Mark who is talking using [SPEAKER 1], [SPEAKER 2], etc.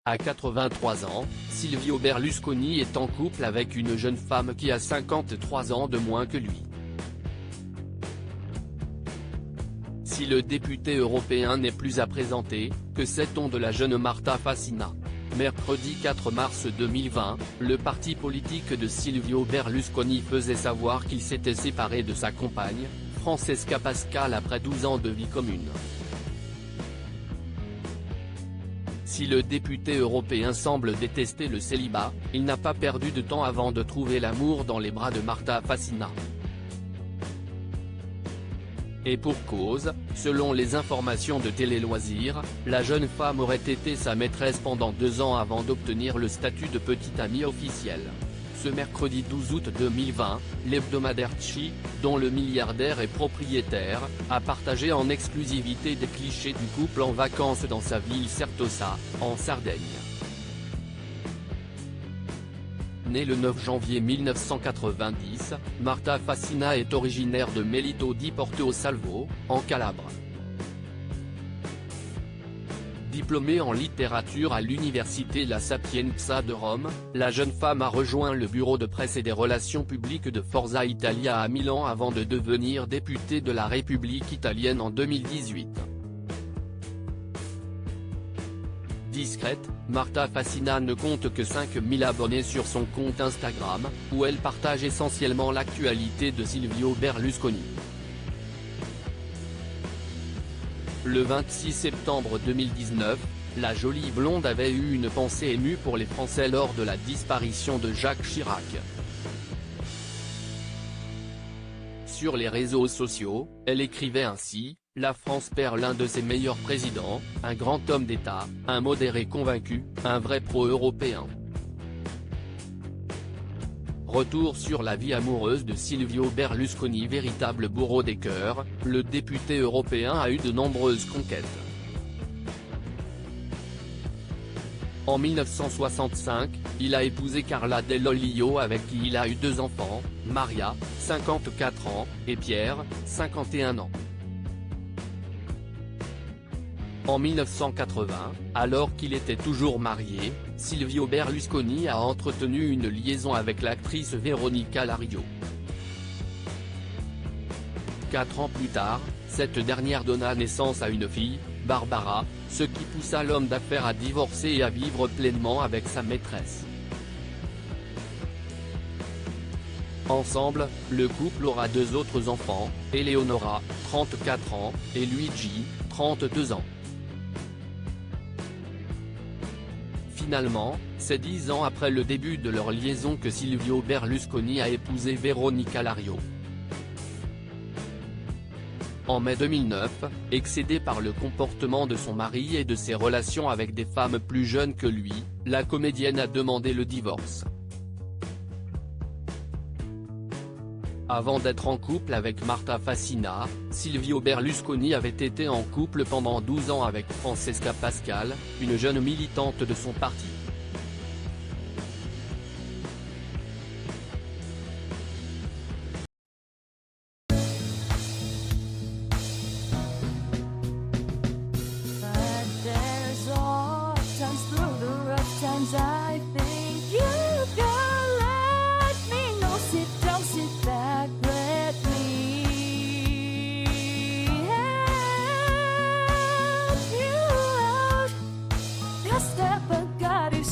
[SPEAKER 1] À 83 ans, Silvio Berlusconi est en couple avec une jeune femme qui a 53 ans de moins que lui. Si le député européen n'est plus à présenter, que sait-on de la jeune Marta Fassina? Mercredi 4 mars 2020, le parti politique de Silvio Berlusconi faisait savoir qu'il s'était séparé de sa compagne, Francesca Pascal après 12 ans de vie commune. Si le député européen semble détester le célibat, il n'a pas perdu de temps avant de trouver l'amour dans les bras de Marta Fassina. Et pour cause, selon les informations de Télé Loisirs, la jeune femme aurait été sa maîtresse pendant 2 ans avant d'obtenir le statut de petite amie officielle. Ce mercredi 12 août 2020, l'hebdomadaire Ci, dont le milliardaire est propriétaire, a partagé en exclusivité des clichés du couple en vacances dans sa ville Certosa, en Sardaigne. Née le 9 janvier 1990, Marta Fassina est originaire de Melito di Porto Salvo, en Calabre. Diplômée en littérature à l'université La Sapienza de Rome, la jeune femme a rejoint le bureau de presse et des relations publiques de Forza Italia à Milan avant de devenir députée de la République italienne en 2018. Discrète, Marta Fassina ne compte que 5000 abonnés sur son compte Instagram, où elle partage essentiellement l'actualité de Silvio Berlusconi. Le 26 septembre 2019, la jolie blonde avait eu une pensée émue pour les Français lors de la disparition de Jacques Chirac. Sur les réseaux sociaux, elle écrivait ainsi: « La France perd l'un de ses meilleurs présidents, un grand homme d'État, un modéré convaincu, un vrai pro-européen. » Retour sur la vie amoureuse de Silvio Berlusconi. Véritable bourreau des cœurs, le député européen a eu de nombreuses conquêtes. En 1965, il a épousé Carla Dell'Olio avec qui il a eu 2 enfants, Maria, 54 ans, et Pierre, 51 ans. En 1980, alors qu'il était toujours marié, Silvio Berlusconi a entretenu une liaison avec l'actrice Veronica Lario. 4 ans plus tard, cette dernière donna naissance à une fille, Barbara, ce qui poussa l'homme d'affaires à divorcer et à vivre pleinement avec sa maîtresse. Ensemble, le couple aura 2 autres enfants, Eleonora, 34 ans, et Luigi, 32 ans. Finalement, c'est 10 ans après le début de leur liaison que Silvio Berlusconi a épousé Veronica Lario. En mai 2009, excédée par le comportement de son mari et de ses relations avec des femmes plus jeunes que lui, la comédienne a demandé le divorce. Avant d'être en couple avec Marta Fassina, Silvio Berlusconi avait été en couple pendant 12 ans avec Francesca Pascal, une jeune militante de son parti.
[SPEAKER 2] Step, but God is